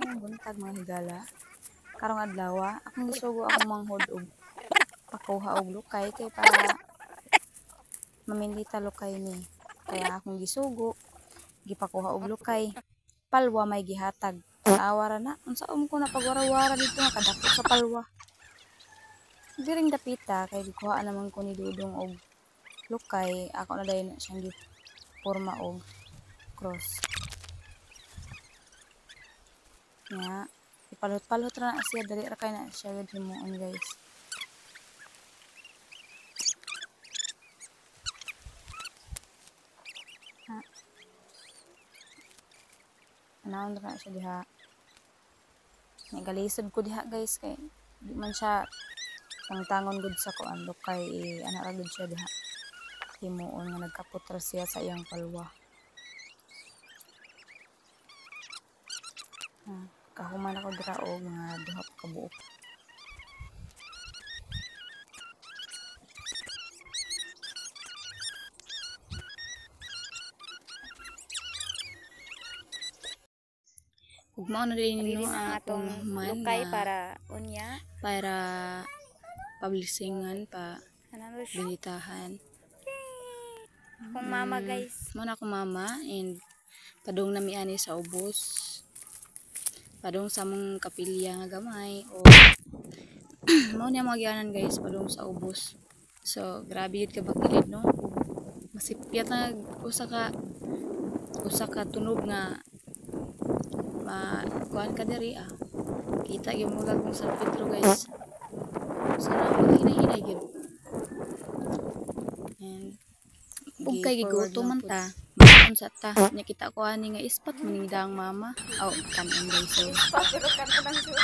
mayong buntag mga higala. Karong adlaw, akong gisugo akong manghod og pakuha og lukay kay para mamindita lukay ni. Kaya akong gisugo, gipakuha og lukay. Palwa may gihatag. Awara na, unsaon ko na pagwara-wara dito nga kadako sa palwa. Diring dapita kay gikuha naman ko ni Dudong og lukay, ako na dayon siyang giporma og cross. Nga, ipalhot-palhot ra na siya, dali ra kay na siya with himuon guys. Anaon ra na siya diha. Nagalisod ko diha guys kay di man siya tangon gud sa kuan lukay ana ra gud siya diha. Himuon nga nagkapot ra siya sa iyang palwa. Kahuman ako dira og mga duha ka buok. Ug mao na din Pili no na atong lukay para unya. Para publishingan pa Ano siya? binitahan. Kung mama guys. Mao na akong mama and padung nami ani sa ubos. Padung sa mong kapilya nga gamay o mao niya mga gianan guys padung sa ubos. So grabe yun ka bakilid no. Masipyat na usa ka tunog nga kuan ka diri kita gyud mo kung sa Pedro guys. Sana maghinay-hinay gyud. And ug kay gigutom man ta. Maon sa ta nya kita ko ani nga ispat maningdang mama. Kanon guys. So Pero kan ko lang siya.